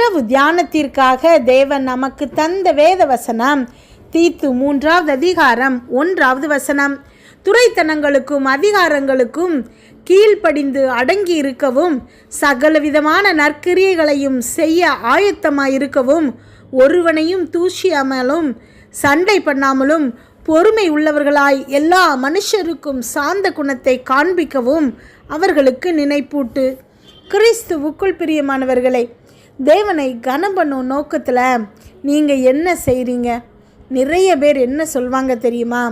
இரவு தியானத்திற்காக தேவன் நமக்கு தந்த வேத வசனம் தீத்து 3வது அதிகாரம் 1வது வசனம். துரைத்தனங்களுக்கும் அதிகாரங்களுக்கும் கீழ்ப்படிந்து அடங்கி இருக்கவும், சகலவிதமான நற்கிரியைகளையும் செய்ய ஆயத்தமாயிருக்கவும், ஒருவனையும் தூஷியாமலும் சண்டை பண்ணாமலும் பொறுமை உள்ளவர்களாய் எல்லா மனுஷருக்கும் சாந்த குணத்தை காண்பிக்கவும் அவர்களுக்கு நினைப்பூட்டு. கிறிஸ்துவுக்குள் பிரியமானவர்களே, தேவனை கனம் பண்ணும் நோக்கத்தில் நீங்கள் என்ன செய்கிறீங்க? நிறைய பேர் என்ன சொல்வாங்க தெரியுமா?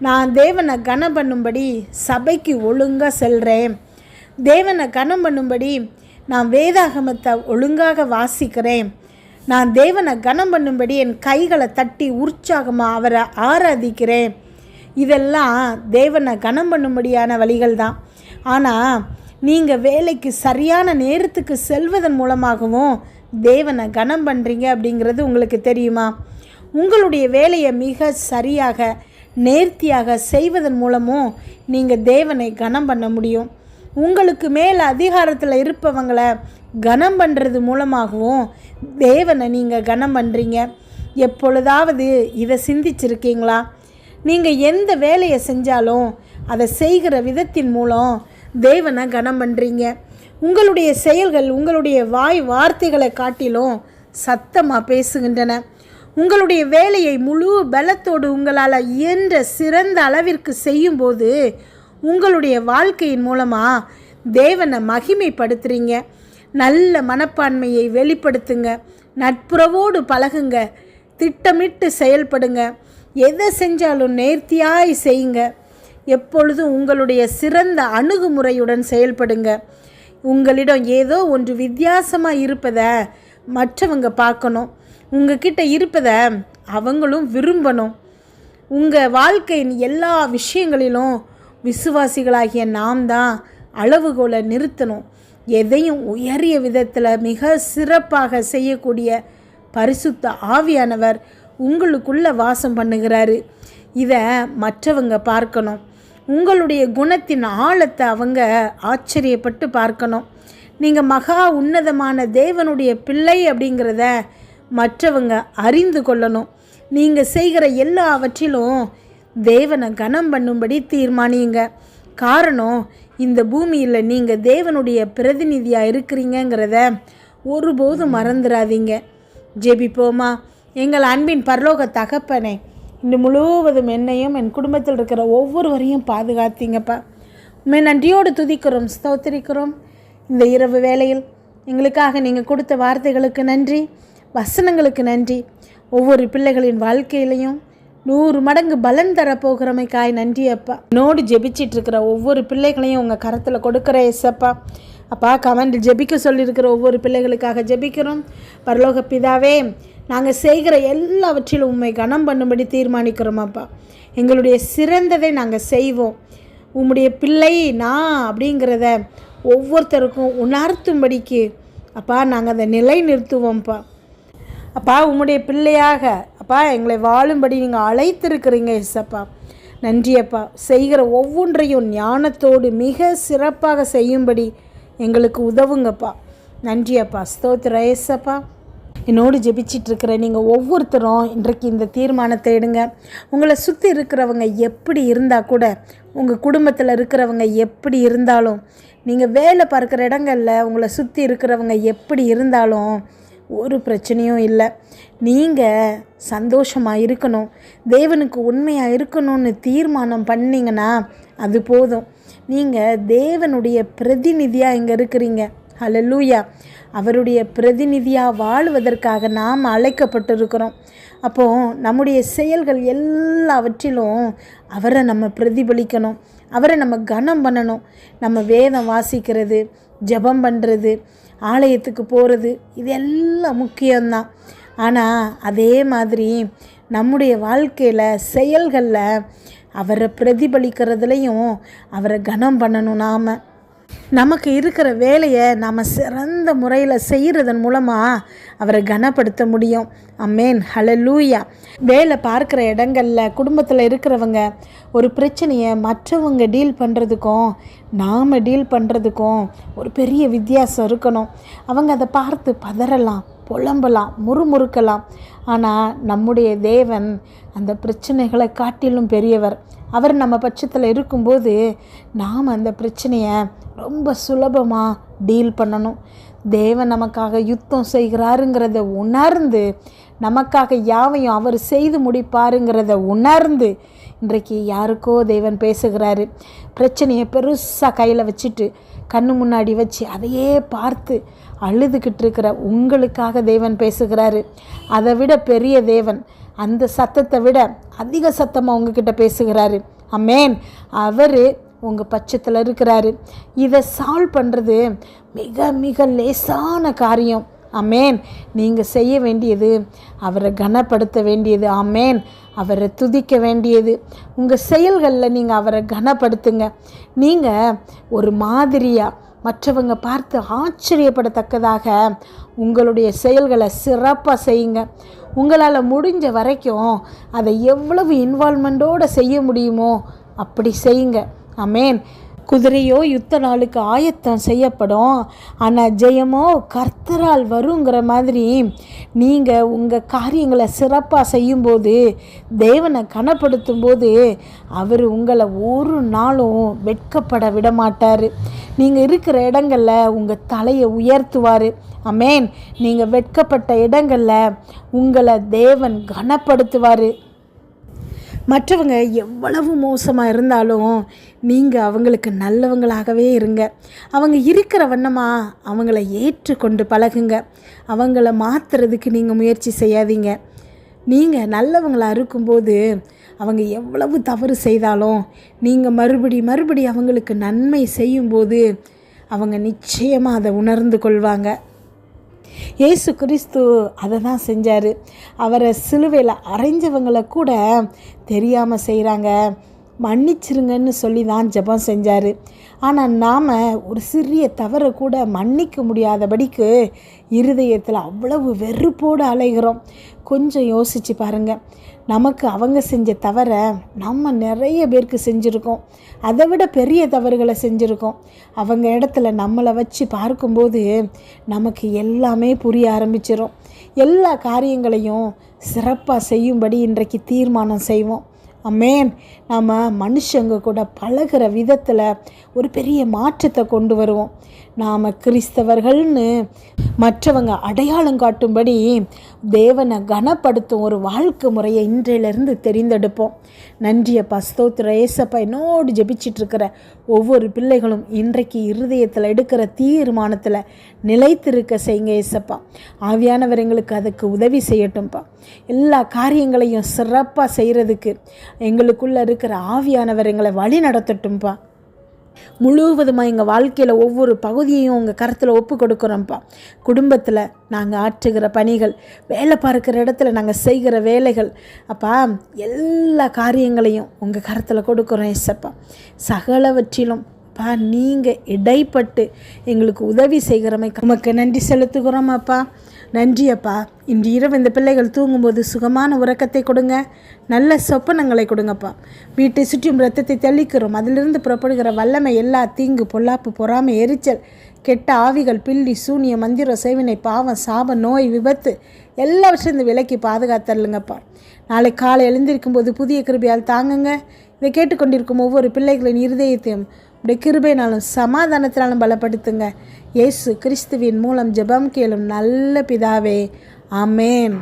நான் தேவனை கனம் பண்ணும்படி சபைக்கு ஒழுங்காக செல்கிறேன், தேவனை கனம் பண்ணும்படி நான் வேதாகமத்தை ஒழுங்காக வாசிக்கிறேன், நான் தேவனை கனம் பண்ணும்படி என் கைகளை தட்டி உற்சாகமாக அவரை ஆராதிக்கிறேன். இதெல்லாம் தேவனை கனம் பண்ணும்படியான வழிகள் தான். ஆனால் நீங்கள் வேலைக்கு சரியான நேரத்துக்கு செல்வதன் மூலமாகவும் தேவனை கனம் பண்ணுறீங்க அப்படிங்கிறது உங்களுக்கு தெரியுமா? உங்களுடைய வேலையை மிக சரியாக நேர்த்தியாக செய்வதன் மூலமும் நீங்கள் தேவனை கனம் பண்ண முடியும். உங்களுக்கு மேலே அதிகாரத்தில் இருப்பவங்களை கனம் பண்ணுறது மூலமாகவும் தேவனை நீங்கள் கனம் பண்ணுறீங்க. எப்பொழுதாவது இதை சிந்திச்சிருக்கீங்களா? நீங்கள் எந்த வேலையை செஞ்சாலும் அதை செய்கிற விதத்தின் மூலம் தேவனை கனம் பண்ணுறீங்க. உங்களுடைய செயல்கள் உங்களுடைய வார்த்தைகளை காட்டிலும் சத்தமாக பேசுகின்றன. உங்களுடைய வேலையை முழு பலத்தோடு உங்களால் இயன்ற சிறந்த அளவிற்கு செய்யும்போது உங்களுடைய வாழ்க்கையின் மூலமாக தேவனை மகிமைப்படுத்துகிறீங்க. நல்ல மனப்பான்மையை வெளிப்படுத்துங்க, நட்புறவோடு பழகுங்க, திட்டமிட்டு செயல்படுங்க, எதை செஞ்சாலும் நேர்த்தியாய் செய்யுங்க. எப்பொழுதும் உங்களுடைய சிறந்த அணுகுமுறையுடன் செயல்படுங்க. உங்களிடம் ஏதோ ஒன்று வித்தியாசமாக இருப்பதை மற்றவங்க பார்க்கணும், உங்ககிட்ட இருப்பதை அவங்களும் விரும்பணும். உங்கள் வாழ்க்கையின் எல்லா விஷயங்களிலும் விசுவாசிகளாகிய நாம் தான் அளவுகோலை நிறுத்தணும். எதையும் உயரிய விதத்தில் மிக சிறப்பாக செய்யக்கூடிய பரிசுத்த ஆவியானவர் உங்களுக்குள்ளே வாசம் பண்ணுகிறாரு. இதை மற்றவங்க பார்க்கணும். உங்களுடைய குணத்தின் ஆழத்தை அவங்க ஆச்சரியப்பட்டு பார்க்கணும். நீங்கள் மகா உன்னதமான தேவனுடைய பிள்ளை அப்படிங்கிறத மற்றவங்க அறிந்து கொள்ளணும். நீங்கள் செய்கிற எல்லாவற்றிலும் தேவனை கனம் பண்ணும்படி தீர்மானியுங்க. காரணம், இந்த பூமியில் நீங்கள் தேவனுடைய பிரதிநிதியாக இருக்கிறீங்கிறத ஒருபோதும் மறந்துடாதீங்க. ஜெபிப்போமா? எங்கள் அன்பின் பரலோக தகப்பனே, இன்று முழுவதும் என்னையும் என் குடும்பத்தில் இருக்கிற ஒவ்வொருவரையும் பாதுகாத்தீங்கப்பா. உண்மை நன்றியோடு துதிக்கிறோம், ஸ்தோத்திரிக்கிறோம். இந்த இரவு வேளையில் எங்களுக்காக நீங்கள் கொடுத்த வார்த்தைகளுக்கு நன்றி, வசனங்களுக்கு நன்றி. ஒவ்வொரு பிள்ளைகளின் வாழ்க்கையிலையும் 100 மடங்கு பலன் தரப்போகிறமைக்காய் நன்றி அப்பா. என்னோடு ஜெபிச்சிட்ருக்கிற ஒவ்வொரு பிள்ளைகளையும் உங்கள் கரத்தில் கொடுக்குற ஏசப்பா. அப்பா, கமெண்ட் ஜெபிக்க சொல்லியிருக்கிற ஒவ்வொரு பிள்ளைகளுக்காக ஜெபிக்கிறோம். பரலோக பிதாவே, நாங்கள் செய்கிற எல்லாவற்றிலும் உண்மை கனம் பண்ணும்படி தீர்மானிக்கிறோம் அப்பா. எங்களுடைய சிறந்ததை நாங்கள் செய்வோம். உம்முடைய பிள்ளை நான் அப்படிங்கிறத ஒவ்வொருத்தருக்கும் உணர்த்தும்படிக்கு அப்பா நாங்கள் அதை நிலை நிறுத்துவோம்ப்பா. அப்பா, உம்முடைய பிள்ளையாக அப்பா எங்களை வாழும்படி நீங்கள் அழைத்திருக்கிறீங்க ஏசப்பா. நன்றி அப்பா. செய்கிற ஒவ்வொன்றையும் ஞானத்தோடு மிக சிறப்பாக செய்யும்படி எங்களுக்கு உதவுங்கப்பா. நன்றி அப்பா, ஸ்தோத்திர ஏசப்பா. என்னோடு ஜெபிச்சிட்ருக்கிற நீங்கள் ஒவ்வொருத்தரும் இன்றைக்கு இந்த தீர்மானத்தை எடுங்க. உங்களை சுற்றி இருக்கிறவங்க எப்படி இருந்தால் கூட, உங்கள் குடும்பத்தில் இருக்கிறவங்க எப்படி இருந்தாலும், நீங்கள் வேலை பார்க்குற இடங்களில் உங்களை சுற்றி இருக்கிறவங்க எப்படி இருந்தாலும் ஒரு பிரச்சனையும் இல்லை. நீங்கள் சந்தோஷமாக இருக்கணும், தேவனுக்கு உண்மையாக இருக்கணும்னு தீர்மானம் பண்ணிங்கன்னா அது போதும். நீங்கள் தேவனுடைய பிரதிநிதியாக இங்கே இருக்கிறீங்க. ஹல்லேலூயா. அவருடைய பிரதிநிதியாக வாழுவதற்காக நாம் அழைக்கப்பட்டிருக்கிறோம். அப்போது நம்முடைய செயல்கள் எல்லாவற்றிலும் அவரை நம்ம பிரதிபலிக்கணும், அவரை நம்ம கனம் பண்ணணும். நம்ம வேதம் வாசிக்கிறது, ஜெபம் பண்ணுறது, ஆலயத்துக்கு போகிறது, இது எல்லாம் முக்கியம்தான். ஆனால் அதே மாதிரி நம்முடைய வாழ்க்கையில் செயல்களில் அவரை பிரதிபலிக்கிறதுலையும் அவரை கனம் பண்ணணும். நமக்கு இருக்கிற வேலையை நாம் சிறந்த முறையில் செய்கிறதன் மூலமாக அவரை கனப்படுத்த முடியும். அமேன், ஹல்லேலூயா. வேலை பார்க்குற இடங்களில் குடும்பத்தில் இருக்கிறவங்க ஒரு பிரச்சனையை மற்றவங்க டீல் பண்ணுறதுக்கும் நாம் டீல் பண்ணுறதுக்கும் ஒரு பெரிய வித்தியாசம் இருக்கணும். அவங்க அதை பார்த்து பதறலாம், புலம்பலாம், முறுமுறுக்கலாம். ஆனால் நம்முடைய தேவன் அந்த பிரச்சனைகளை காட்டிலும் பெரியவர். அவர் நம்ம பட்சத்தில் இருக்கும்போது நாம் அந்த பிரச்சனையை ரொம்ப சுலபமாக டீல் பண்ணணும். தேவன் நமக்காக யுத்தம் செய்கிறாருங்கிறத உணர்ந்து, நமக்காக யாவையும் அவர் செய்து முடிப்பாருங்கிறத உணர்ந்து, இன்றைக்கு யாருக்கோ தேவன் பேசுகிறாரு. பிரச்சனையை பெருசாக கையில் வச்சுட்டு கண்ணு முன்னாடி வச்சு அதையே பார்த்து அழுதுகிட்டு இருக்கிற உங்களுக்காக தேவன் பேசுகிறாரு. அதை விட பெரிய தேவன், அந்த சத்தத்தை விட அதிக சத்தமாக உங்ககிட்ட பேசுகிறாரு. ஆமென். அவர் உங்கள் பட்சத்தில் இருக்கிறாரு. இதை சால்வ் பண்ணுறது மிக மிக லேசான காரியம். ஆமென். நீங்கள் செய்ய வேண்டியது அவரை கனப்படுத்த வேண்டியது. ஆமென். அவரை துதிக்க வேண்டியது. உங்கள் செயல்களில் நீங்கள் அவரை கனப்படுத்துங்க. நீங்கள் ஒரு மாதிரியாக மற்றவங்க பார்த்து ஆச்சரியப்படத்தக்கதாக உங்களுடைய செயல்களை சிறப்பாக செய்யுங்க. உங்களால் முடிஞ்ச வரைக்கும் அதை எவ்வளவு இன்வால்மெண்ட்டோடு செய்ய முடியுமோ அப்படி செய்யுங்க. ஆமென். குதிரையோ யுத்த நாளுக்கு ஆயத்தம் செய்யப்படும், ஆனால் ஜெயமோ கர்த்தரால் வருங்கிற மாதிரி நீங்கள் உங்கள் காரியங்களை சிறப்பாக செய்யும்போது, தேவனை கனப்படுத்தும் போது அவர் உங்களை ஒரு நாளும் வெட்கப்பட விட மாட்டார். நீங்கள் இருக்கிற இடங்களில் உங்கள் தலையை உயர்த்துவார். ஆமென். நீங்கள் வெட்கப்பட்ட இடங்களில் உங்களை தேவன் கனப்படுத்துவார். மற்றவங்க எவ்வளவு மோசமாக இருந்தாலும் நீங்கள் அவங்களுக்கு நல்லவங்களாகவே இருங்க. அவங்க இருக்கிற வண்ணமாக அவங்கள ஏற்றுக்கொண்டு பழகுங்க. அவங்கள மாற்றுறதுக்கு நீங்கள் முயற்சி செய்யாதீங்க. நீங்கள் நல்லவங்களாக இருக்கும்போது அவங்க எவ்வளவு தவறு செய்தாலும் நீங்கள் மறுபடி அவங்களுக்கு நன்மை செய்யும்போது அவங்க நிச்சயமாக அதை உணர்ந்து கொள்வாங்க. இயேசு கிறிஸ்து அதை தான் செஞ்சார். அவரை சிலுவையில் அறைஞ்சவங்களை கூட தெரியாமல் செய்கிறாங்க, மன்னிச்சிருங்கன்னு சொல்லி தான் ஜெபம் செஞ்சார். ஆனால் நாம் ஒரு சிறிய தவறை கூட மன்னிக்க முடியாதபடிக்கு இருதயத்தில் அவ்வளவு வெறுப்போடு அலைகிறோம். கொஞ்சம் யோசித்து பாருங்கள். நமக்கு அவங்க செஞ்ச தவறை நம்ம நிறைய பேருக்கு செஞ்சுருக்கோம். அதை விட பெரிய தவறுகளை செஞ்சுருக்கோம். அவங்க இடத்துல நம்மளை வச்சு பார்க்கும்போது நமக்கு எல்லாமே புரிய ஆரம்பிச்சிடும். எல்லா காரியங்களையும் சிறப்பாக செய்யும்படி இன்றைக்கு தீர்மானம் செய்வோம். ஆமென். நாம் மனுஷங்க கூட பழகிற விதத்தில் ஒரு பெரிய மாற்றத்தை கொண்டு வருவோம். நாம் கிறிஸ்தவர்கள்னு மற்றவங்க அடையாளம் காட்டும்படி தேவனை கனப்படுத்தும் ஒரு வாழ்க்கை முறையை இன்றையிலிருந்து தெரிந்தெடுப்போம். நன்றியப்பா, ஸ்தோத்திரம் ஏசப்பா. என்னோடு ஜெபிச்சிட்ருக்கிற ஒவ்வொரு பிள்ளைகளும் இன்றைக்கு இருதயத்தில் எடுக்கிற தீர்மானத்தில் நிலைத்திருக்க செய்யுங்க ஏசப்பா. ஆவியானவர் எங்களுக்கு அதுக்கு உதவி செய்யட்டும்ப்பா. எல்லா காரியங்களையும் சிறப்பாக செய்கிறதுக்கு எங்களுக்குள்ளே இருக்கிற ஆவியானவர் எங்களை வழி நடத்தட்டும்ப்பா. முழுவதுமாக எங்கள் வாழ்க்கையில் ஒவ்வொரு பகுதியையும் உங்கள் கரத்தில் ஒப்பு கொடுக்குறோம்ப்பா. குடும்பத்தில் நாங்கள் ஆற்றுகிற பணிகள், வேலை பார்க்குற இடத்துல நாங்கள் செய்கிற வேலைகள், அப்பா எல்லா காரியங்களையும் உங்கள் கரத்தில் கொடுக்குறோம் ஏசப்பா. சகலவற்றிலும் அப்பா நீங்கள் இடைப்பட்டு எங்களுக்கு உதவி செய்கிறமை உமக்கு நன்றி செலுத்துகிறோம் அப்பா. நன்றி அப்பா. இன்று இரவு இந்த பிள்ளைகள் தூங்கும்போது சுகமான உறக்கத்தை கொடுங்க, நல்ல சொப்பனங்களை கொடுங்கப்பா. வீட்டை சுற்றியும் இரத்தத்தை தெளிக்கிறோம். அதிலிருந்து புறப்படுகிற வல்லமை எல்லா தீங்கு, பொல்லாப்பு, பொறாமை, எரிச்சல், கெட்ட ஆவிகள், பில்லி, சூனிய, மந்திரம், செய்வினை, பாவம், சாபம், நோய், விபத்து எல்லாவற்றிலிருந்து விலக்கி பாதுகாத்தருளுங்கப்பா. நாளை காலை எழுந்திருக்கும் போது புதிய கிருபையால் தாங்குங்க. இதை கேட்டுக்கொண்டிருக்கும் ஒவ்வொரு பிள்ளைகளின் இருதயத்தையும் உடைய கிருபையினாலும் சமாதானத்தினாலும் பலப்படுத்துங்க. இயேசு கிறிஸ்துவின் மூலம் ஜெபம் கேளும் நல்ல பிதாவே. ஆமென்.